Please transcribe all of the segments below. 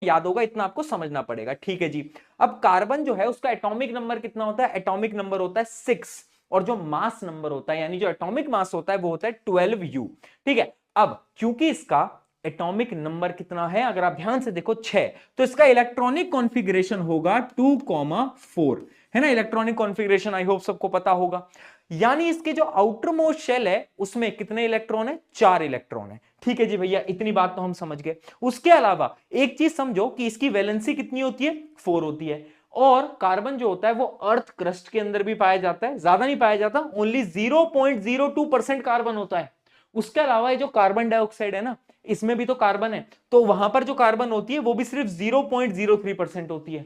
याद होगा, इतना आपको समझना पड़ेगा। ठीक है जी। अब कार्बन जो है उसका एटॉमिक नंबर कितना होता है? एटॉमिक नंबर होता है 6, और जो मास नंबर होता है यानी जो एटॉमिक मास होता है वो होता है 12U। ठीक है। अब क्योंकि इसका एटॉमिक नंबर कितना है, अगर आप ध्यान से देखो 6, तो इसका इलेक्ट्रॉनिक कॉन्फ़िगरेशन होगा 2,4, है ना। इलेक्ट्रॉनिक कॉन्फ़िगरेशन आई होप सबको पता होगा। यानी इसके जो आउटर मोस्ट शेल है उसमें कितने इलेक्ट्रॉन है? 4 इलेक्ट्रॉन है। ठीक है जी भैया, इतनी बात तो हम समझ गए। उसके अलावा एक चीज समझो कि इसकी वैलेंसी कितनी होती है? 4 होती है। और कार्बन जो होता है वो अर्थ क्रस्ट के अंदर भी पाया जाता है, ज्यादा नहीं पाया जाता, ओनली 0.02% कार्बन होता है। उसके अलावा ये जो कार्बन डाइऑक्साइड है ना, इसमें भी तो कार्बन है, तो वहां पर जो कार्बन होती है वो भी सिर्फ 0.03% होती है।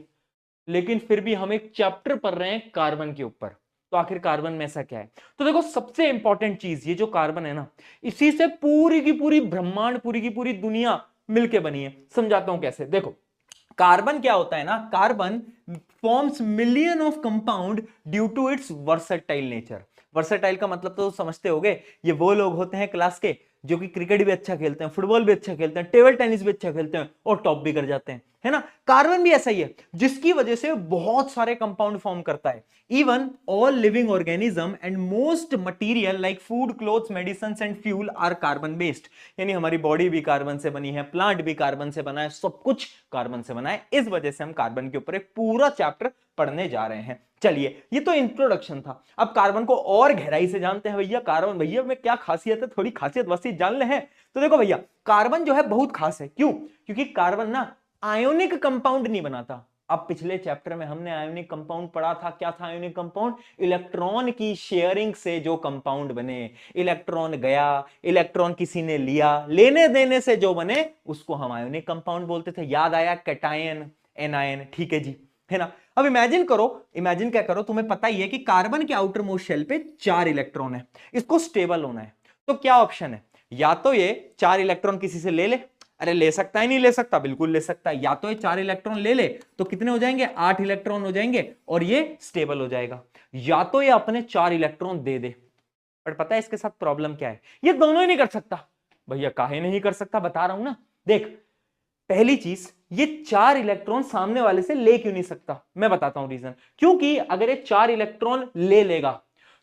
लेकिन फिर भी हम एक चैप्टर पढ़ रहे हैं कार्बन के ऊपर, तो आखिर कार्बन में ऐसा क्या है? तो देखो, सबसे इंपॉर्टेंट चीज ये जो कार्बन है ना, इसी से पूरी की पूरी ब्रह्मांड, पूरी की पूरी दुनिया मिलके बनी है। समझाता हूं कैसे। देखो, कार्बन क्या होता है ना, carbon forms million of compound due to its versatile nature. Versatile का मतलब तो समझते होगे, ये वो लोग होते हैं क्लास के जो कि क्रिकेट भी अच्छा खेलते हैं, फुटबॉल भी अच्छा खेलते हैं, टेबल टेनिस भी अच्छा खेलते हैं और टॉप भी कर जाते हैं, है ना। कार्बन भी ऐसा ही है, जिसकी वजह से बहुत सारे कंपाउंड फॉर्म करता है। Even all living organism and most material like food, clothes, medicine and fuel are carbon based. यानी हमारी बॉडी भी कार्बन से बनी है, प्लांट भी कार्बन से बना है, सब कुछ कार्बन से बना है। इस वजह से हम कार्बन के ऊपर एक पूरा चैप्टर पढ़ने जा रहे हैं। चलिए, ये तो इंट्रोडक्शन था। अब कार्बन को और गहराई से जानते हैं। भैया कार्बन, भैया में क्या खासियत है, थोड़ी खासियत वसीयत जान ले हैं। तो देखो भैया, कार्बन जो है बहुत खास है। क्यों? क्योंकि कार्बन ना आयोनिक कंपाउंड नहीं बनाता। अब पिछले चैप्टर में हमने आयोनिक कंपाउंड पढ़ा था। क्या था आयोनिक कंपाउंड? इलेक्ट्रॉन की शेयरिंग से जो कंपाउंड बने, इलेक्ट्रॉन गया, इलेक्ट्रॉन किसी ने लिया, लेने देने से जो बने उसको हम आयोनिक कंपाउंड बोलते थे। याद आया? Cation, anion. ठीक है जी, है ना। अब इमेजिन करो, इमेजिन क्या करो, तुम्हें पता ही है कि कार्बन के आउटर मोस्ट शेल पे 4 इलेक्ट्रॉन है, इसको स्टेबल होना है। तो क्या ऑप्शन है? या तो ये 4 इलेक्ट्रॉन किसी से ले ले, अरे ले सकता है, नहीं ले सकता, बिल्कुल ले सकता है। या तो ये 4 इलेक्ट्रॉन ले ले तो कितने हो जाएंगे? 8 इलेक्ट्रॉन हो जाएंगे और ये स्टेबल हो जाएगा। या तो ये अपने 4 इलेक्ट्रॉन दे दे। पर पता है इसके साथ प्रॉब्लम क्या है? ये दोनों ही नहीं कर सकता। भैया काहे नहीं कर सकता, बता रहा हूं ना। देख, पहली चीज, ये 4 इलेक्ट्रॉन सामने वाले से ले क्यों नहीं सकता? मैं बताता हूं रीजन। क्योंकि अगर ये 4 इलेक्ट्रॉन ले लेगा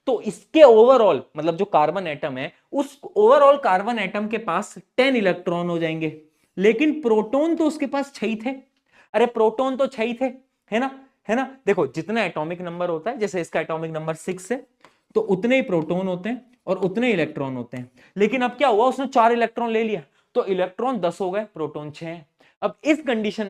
तो इसके ओवरऑल, मतलब जो कार्बन एटम है, उस ओवरऑल कार्बन एटम के पास 10 इलेक्ट्रॉन हो जाएंगे। लेकिन प्रोटॉन तो उसके पास 6 ही थे। अरे प्रोटॉन तो 6 ही थे, है ना, है ना। देखो, जितना एटॉमिक नंबर होता है, जैसे इसका एटॉमिक नंबर 6 है, तो उतने ही प्रोटॉन होते हैं और उतने इलेक्ट्रॉन होते हैं। लेकिन अब क्या हुआ, उसने 4 इलेक्ट्रॉन ले लिया, तो इलेक्ट्रॉन 10 हो गए, प्रोटॉन 6 है। अब इस कंडीशन